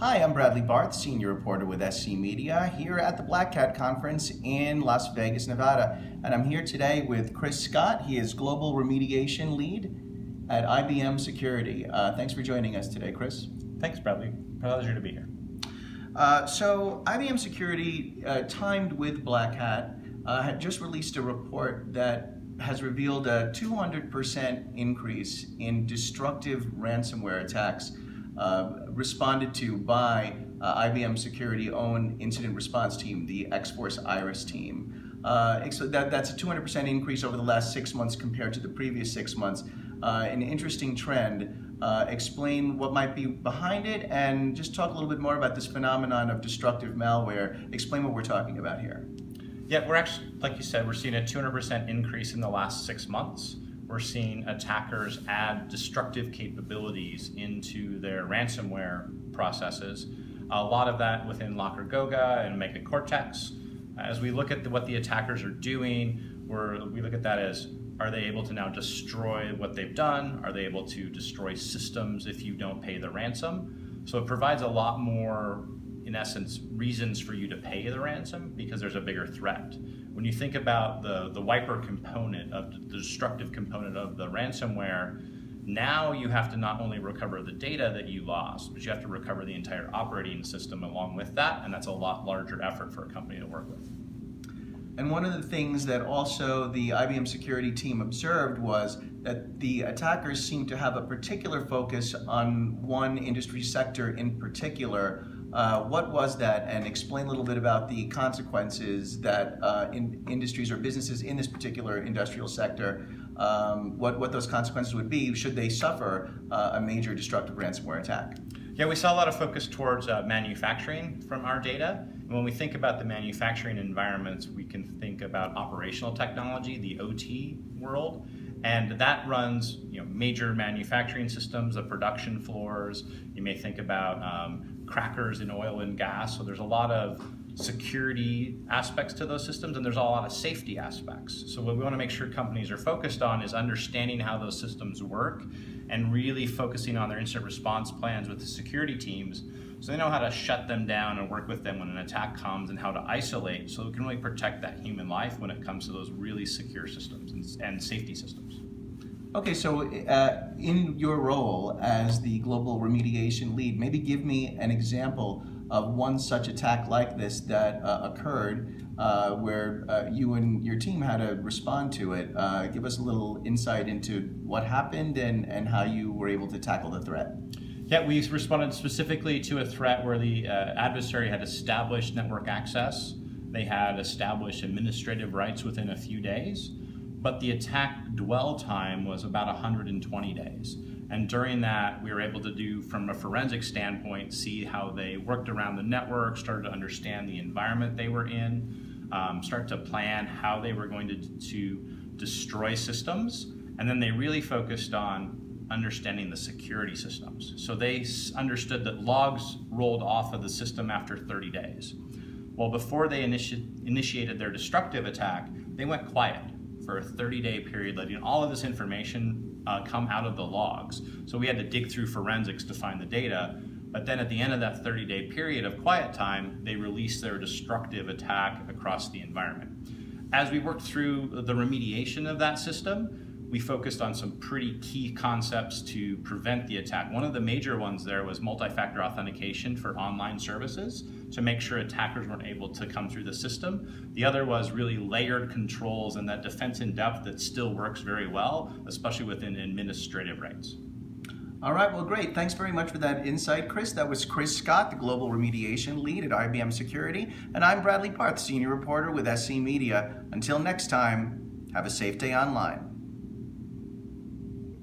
Hi, I'm Bradley Barth, Senior Reporter with SC Media, here at the Black Hat Conference in Las Vegas, Nevada. And I'm here today with Chris Scott. He is Global Remediation Lead at IBM Security. Thanks for joining us today, Chris. Thanks, Bradley. Pleasure to be here. So IBM Security, timed with Black Hat, had just released a report that has revealed a 200% increase in destructive ransomware attacks responded to by IBM Security-owned incident response team, the X-Force Iris team. So that's a 200% increase over the last 6 months compared to the previous 6 months. An interesting trend. Explain what might be behind it, and just talk a little bit more about this phenomenon of destructive malware. Explain what we're talking about here. Yeah, we're actually, like you said, we're seeing a 200% increase in the last 6 months. We're seeing attackers add destructive capabilities into their ransomware processes. A lot of that within Locker Goga and Mega Cortex. As we look at what the attackers are doing, we look at that as, are they able to now destroy what they've done? Are they able to destroy systems if you don't pay the ransom? So it provides a lot more, in essence, reasons for you to pay the ransom because there's a bigger threat. When you think about the wiper component of the destructive component of the ransomware, now you have to not only recover the data that you lost, but you have to recover the entire operating system along with that, and that's a lot larger effort for a company to work with. And one of the things that also the IBM security team observed was that the attackers seemed to have a particular focus on one industry sector in particular. What was that? And explain a little bit about the consequences that in industries or businesses in this particular industrial sector, what those consequences would be should they suffer a major destructive ransomware attack. Yeah, we saw a lot of focus towards manufacturing from our data. And when we think about the manufacturing environments, we can think about operational technology, the OT world, and that runs major manufacturing systems, the production floors. You may think about crackers in oil and gas. So there's a lot of security aspects to those systems, and there's a lot of safety aspects. So what we want to make sure companies are focused on is understanding how those systems work and really focusing on their incident response plans with the security teams so they know how to shut them down and work with them when an attack comes and how to isolate so we can really protect that human life when it comes to those really secure systems and safety systems. Okay, so in your role as the global remediation lead, maybe give me an example of one such attack like this that occurred where you and your team had to respond to it. Give us a little insight into what happened and how you were able to tackle the threat. Yeah, we responded specifically to a threat where the adversary had established network access. They had established administrative rights within a few days, but the attack dwell time was about 120 days. And during that, we were able to do, from a forensic standpoint, see how they worked around the network, started to understand the environment they were in, start to plan how they were going to destroy systems. And then they really focused on understanding the security systems. So they understood that logs rolled off of the system after 30 days. Well, before they initiated their destructive attack, they went quiet for a 30-day period, letting all of this information come out of the logs. So we had to dig through forensics to find the data. But then at the end of that 30-day period of quiet time, they released their destructive attack across the environment. As we worked through the remediation of that system, we focused on some pretty key concepts to prevent the attack. One of the major ones there was multi-factor authentication for online services to make sure attackers weren't able to come through the system. The other was really layered controls and that defense in depth that still works very well, especially within administrative rights. All right, well, great. Thanks very much for that insight, Chris. That was Chris Scott, the Global Remediation Lead at IBM Security. And I'm Bradley Barth, Senior Reporter with SC Media. Until next time, have a safe day online.